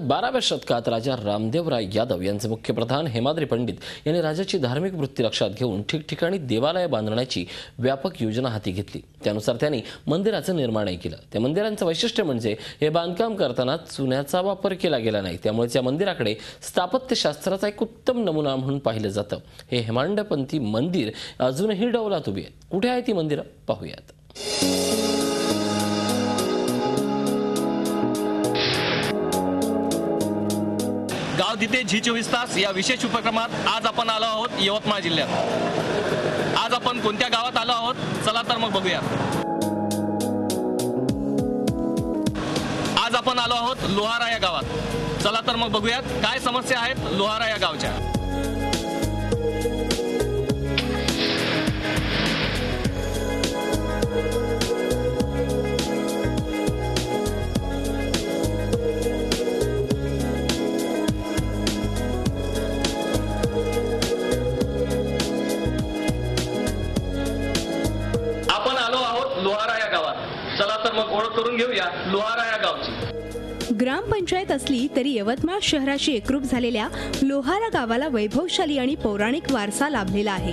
12व्या शतकात राजा रामदेवराय यादव यांचे मुख्य प्रधान हेमाद्री पंडित यांनी राज्याची धार्मिक वृत्ती लक्षात घेऊन ठिकठिकाणी देवालय बांधण्याची व्यापक योजना हाती घेतली। त्यानुसार त्यांनी मंदिराचं निर्माणही केलं। त्या मंदिरांचं वैशिष्ट्य म्हणजे हे बांधकाम करताना चुन्याचा वापर केला गेला नाही, त्यामुळे या मंदिराकडे स्थापत्यशास्त्राचा एक उत्तम नमुना म्हणून पाहिलं जातं। हे हेमाडपंथी मंदिर अजूनही डौलात उभी आहेत। कुठे आहे ती मंदिरं पाहूयात। गाव तिथे G24 तास या विशेष उपक्रमात आज आपण आलो आहोत यवतमाळ जिल्ह्यात। आज आपण कोणत्या गावात आलो आहोत, चला तर मग बघूया। आज आपण आलो आहोत लोहारा या गावात। चला तर मग बघूयात काय समस्या आहेत लोहारा या गावच्या। लोहारा या गावात चला तर मग ओळख करून घेऊया लोहारा या गावची। ग्रामपंचायत असली तरी यवतमाळ शहराशी एकरूप झालेल्या लोहारा गावाला वैभवशाली आणि पौराणिक वारसा लाभलेला आहे।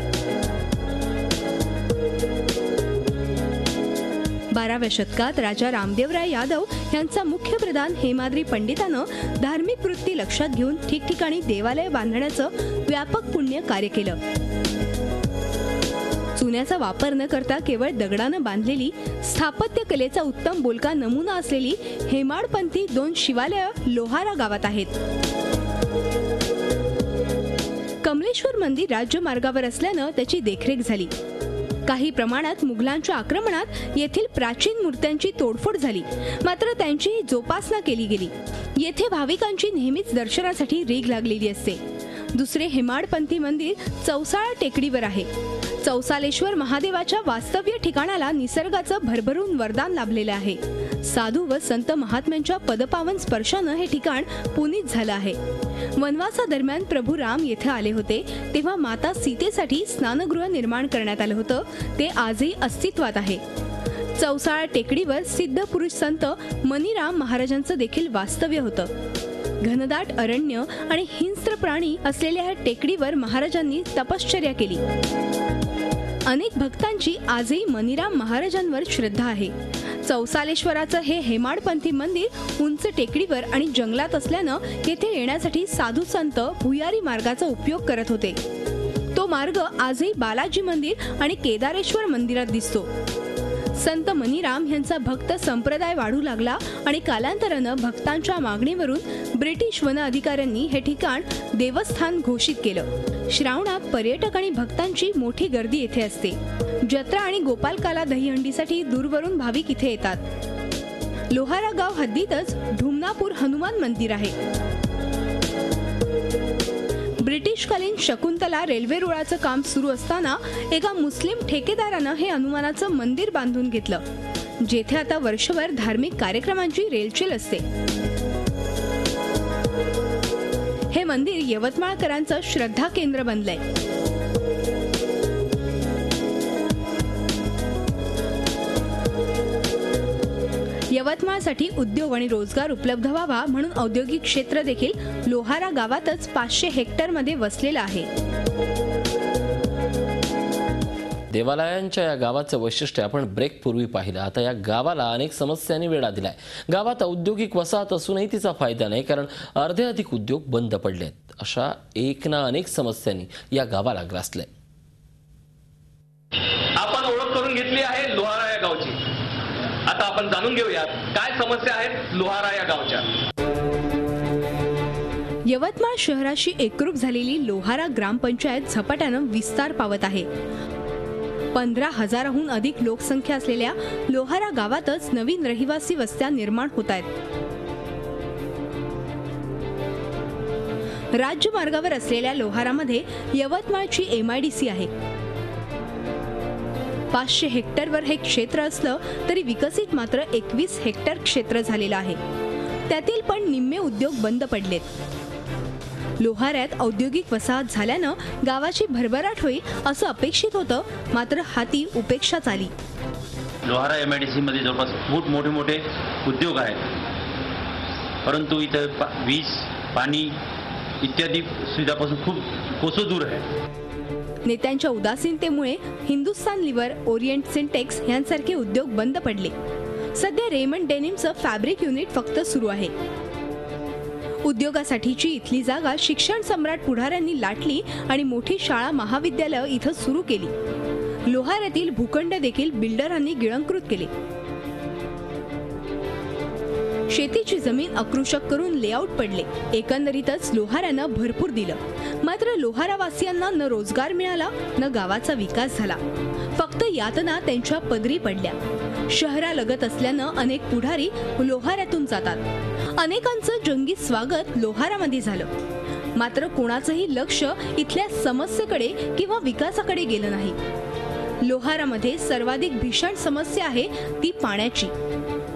12व्या शतकात राजा रामदेवराय यादव यांचा मुख्य प्रधान हेमाद्री पंडितानं धार्मिक वृत्ती लक्षात घेऊन ठिकठिकाणी देवालय बांधण्याचं व्यापक पुण्य कार्य केलं। चुन्याचा वापर न करता केवळ दगडानं बांधलेली स्थापत्य कलेचा उत्तम बोलका नमुना असलेली हेमाडपंथी 2 शिवालय लोहारा गावात आहेत। कमलेश्वर मंदिर राज्य मार्गावर असल्यानं त्याची देखरेख झाली। काही प्रमाणात मुघलांच्या आक्रमणात येथील प्राचीन मूर्त्यांची तोडफोड झाली, मात्र त्यांची जोपासना केली गेली। येथे भाविकांची नेहमीच दर्शनासाठी रीघ लागलेली असते। दुसरे हेमाडपंथी मंदिर चौसाळा टेकडीवर आहे। चौसालेश्वर महादेवाच्या वास्तव्य ठिकाणाला निसर्गाचं भरभरून वरदान लाभलेलं आहे। साधू व संत महात्म्यांच्या पदपावन स्पर्शानं हे ठिकाण पुनीत झालं आहे। वनवासादरम्यान प्रभू राम येथे आले होते तेव्हा माता सीतेसाठी स्नानगृह निर्माण करण्यात आलं होतं, ते आजही अस्तित्वात आहे। चौसाळा टेकडीवर सिद्ध पुरुष संत मनीराम महाराजांचं देखील वास्तव्य होतं। घनदाट अरण्य आणि हिंस्त्र प्राणी असलेल्या या टेकडीवर महाराजांनी तपश्चर्या केली। अनेक भक्तांची आजही मनीराम महाराजांवर श्रद्धा आहे। चौसालेश्वराचं हे हेमाडपंथी मंदिर उंच टेकडीवर आणि जंगलात असल्यानं येथे येण्यासाठी साधू संत भुयारी मार्गाचा उपयोग करत होते। तो मार्ग आजही बालाजी मंदिर आणि केदारेश्वर मंदिरात दिसतो। संत मनीराम यांचा भक्त संप्रदाय वाढू लागला आणि कालांतरानं भक्तांच्या मागणीवरून ब्रिटिश वन अधिकाऱ्यांनी हे ठिकाण देवस्थान घोषित केलं। श्रावणात पर्यटक आणि भक्तांची मोठी गर्दी येथे असते। जत्रा आणि गोपालकाला दहीहंडीसाठी दूरवरून भाविक इथे येतात। लोहारा गाव हद्दीतच ढुमनापूर हनुमान मंदिर आहे। ब्रिटिशकालीन शकुंतला रेल्वे रुळाचं काम सुरू असताना एका मुस्लिम ठेकेदारानं हे हनुमानाचं मंदिर बांधून घेतलं, जेथे आता वर्षभर धार्मिक कार्यक्रमांची रेलचेल असते। हे मंदिर यवतमाळकरांचं श्रद्धा केंद्र बनलंय। यवतमाळसाठी उद्योग आणि रोजगार उपलब्ध व्हावा म्हणून औद्योगिक क्षेत्र देखील लोहारा गावातच 500 हेक्टरमध्ये वसलेलं आहे। देवालयांच्या या गावाचं वैशिष्ट्य आपण ब्रेक पूर्वी पाहिलं। आता या गावाला अनेक समस्यांनी वेढा दिलाय। गावात औद्योगिक वसाहत असूनही तिचा फायदा नाही, कारण अर्धे अधिक उद्योग बंद पडलेत। अशा एक ना अनेक समस्यांनी या गावाला ग्रासलंय। आपण ओळख करून घेतली आहे लोहारा या गावची। आता आपण जाणून घेऊयात काय समस्या आहेत लोहारा या गावच्या। यवतमाळ शहराशी एकरूप झालेली लोहारा ग्रामपंचायत झपाट्यानं विस्तार पावत आहे। 15,000हून अधिक लोकसंख्या असलेल्या लोहारा गावातच नवीन रहिवासी वस्त्या निर्माण होत आहेत। राज्यमार्गावर असलेल्या लोहारामध्ये यवतमाळची MIDC आहे। 500 हेक्टरवर हे क्षेत्र असलं तरी विकसित मात्र 21 हेक्टर क्षेत्र झालेलं आहे। त्यातील पण निम्मे उद्योग बंद पडलेत। लोहाऱ्यात औद्योगिक वसाहत झाल्यानं गावाची भरभराट होईल असं अपेक्षित होतं, मात्र हाती उपेक्षाच आली। लोहारा MIDC मध्ये जवळपास खूप मोठे उद्योग आहेत। परंतु इथं वीज पाणी इत्यादी सुविधापासून खूप कोसो दूर आहे. नेत्यांच्या उदासीनतेमुळे हिंदुस्तान लिव्हर, ओरिएंट सिंटेक्स यांसारखे उद्योग बंद पडले. सध्या रेमंड डेनिमचं फॅब्रिक युनिट फक्त सुरू आहे. उद्योगासाठीची इथली जागा शिक्षण सम्राट पुढाऱ्यांनी लाटली आणि मोठी शाळा महाविद्यालय इथं सुरू केली. लोहाऱ्यातील भूखंड देखील बिल्डरांनी गिळंकृत केले. शेतीची जमीन आकृषक करून लेआउट पडले. एकंदरीतच लोहाऱ्यानं भरपूर दिलं. मात्र लोहारावासियांना न रोजगार मिळाला, न गावाचा विकास झाला. फक्त यातना त्यांच्या पदरी पडल्या. शहरालगत असल्यानं अनेक पुढारी लोहाऱ्यातून जातात. अनेकांचं जंगी स्वागत लोहारामध्ये झालं. मात्र कोणाचंही लक्ष इथल्या समस्येकडे किंवा विकासाकडे गेलं नाही. लोहारामध्ये सर्वाधिक भीषण समस्या आहे ती पाण्याची.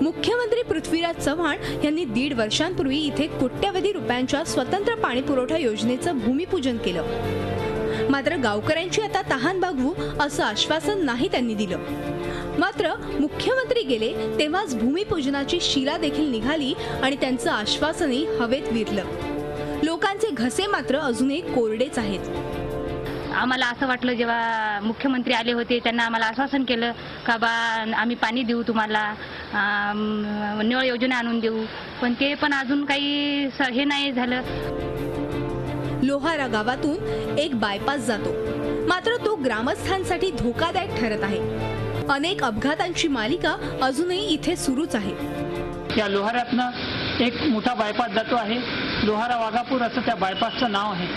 मुख्यमंत्री पृथ्वीराज चव्हाण यांनी 1.5 वर्षांपूर्वी इथे कोट्यवधी रुपयांच्या स्वतंत्र पाणी पुरवठा योजनेचं भूमिपूजन केलं. मात्र गावकऱ्यांची आता तहान भागवू असं आश्वासन नाही त्यांनी दिलं. मात्र मुख्यमंत्री गेले तेव्हाच भूमिपूजनाची शिला देखील निघाली आणि त्यांचं आश्वासनही हवेत विरलं. लोकांचे घसे मात्र अजूनही कोरडेच आहेत. आम्हाला असं वाटलं जेव्हा मुख्यमंत्री आले होते त्यांना आम्हाला आश्वासन केलं का बा आम्ही पाणी देऊ तुम्हाला, नळ योजना आणून देऊ, पण ते पण अजून काही हे नाही झालं. लोहारा गावातून एक बायपास जातो, मात्र तो ग्रामस्थांसाठी धोकादायक ठरत आहे. अनेक अपघातांची मालिका अजूनही इथे सुरूच आहे. या लोहाऱ्यातनं एक मोठा बायपास जातो आहे. लोहारा वाघापूर असं त्या बायपासचं नाव आहे.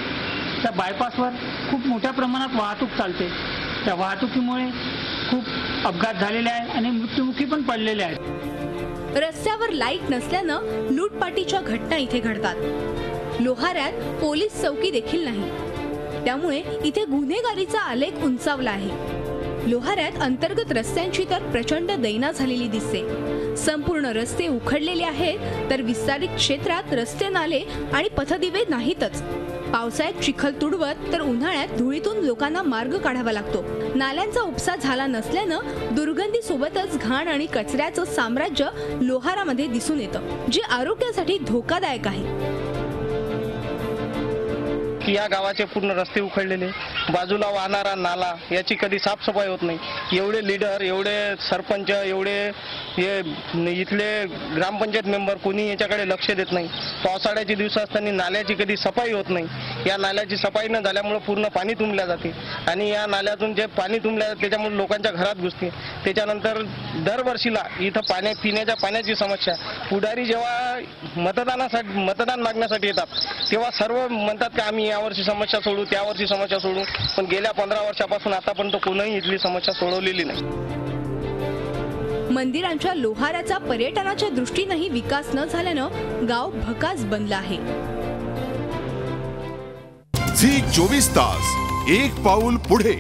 त्या बायपासवर खूप मोठ्या प्रमाणात वाहतूक चालते. त्या वाहतुकीमुळे खूप अपघात झालेले आहेत आणि मृत्युमुखी पण पडलेले आहेत. रस्त्यावर लाईट नसल्यानं लूटपाटीच्या घटना इथे घडतात. लोहाऱ्यात पोलीस चौकी देखील नाही. त्यामुळे इथे गुन्हेगारीचा आलेख उंचावला आहे. लोहाऱ्यात अंतर्गत रस्त्यांची तर प्रचंड दैना झालेली दिसते. संपूर्ण रस्ते उखडलेले आहेत, तर विस्तारित क्षेत्रात रस्ते, नाले आणि पथदिवे नाहीतच. पावसाळ्यात चिखल तुडवत तर उन्हाळ्यात धुळीतून लोकांना मार्ग काढावा लागतो. नाल्यांचा उपसा झाला नसल्यानं दुर्गंधी सोबतच घाण आणि कचऱ्याचं साम्राज्य लोहारामध्ये दिसून येतं, जे आरोग्यासाठी धोकादायक आहे. या गावाचे पूर्ण रस्ते उखडलेले, बाजूला वाहणारा नाला याची कधी साफसफाई होत नाही. एवढे लीडर, एवढे सरपंच, एवढे इथले ग्रामपंचायत मेंबर कोणी याच्याकडे लक्ष देत नाही. पावसाळ्याचे दिवस असताना नाल्याची कधी सफाई होत नाही. या नाल्याची सफाई न झाल्यामुळे पूर्ण पाणी तुंबल्या जाते आणि या नाल्यातून जे पाणी तुंबल्या जाते त्याच्यामुळे लोकांच्या घरात घुसते. त्याच्यानंतर दरवर्षीला इथं पिण्याच्या पाण्याची समस्या. पुढारी जेव्हा मतदान मागण्यासाठी येतात तेव्हा सर्व म्हणतात की आम्ही यावर्षी समस्या सोडू, त्यावर्षी समस्या सोडू, पण गेल्या 15 वर्षापासून आतापर्यंत कोणीही इथली समस्या सोडवलेली नाही. मंदिरांच्या लोहाराचा पर्यटनाच्या दृष्टीनेही विकास न झाल्यानं गाव भकास बनलं आहे. झी 24 तास, एक पाऊल पुढे.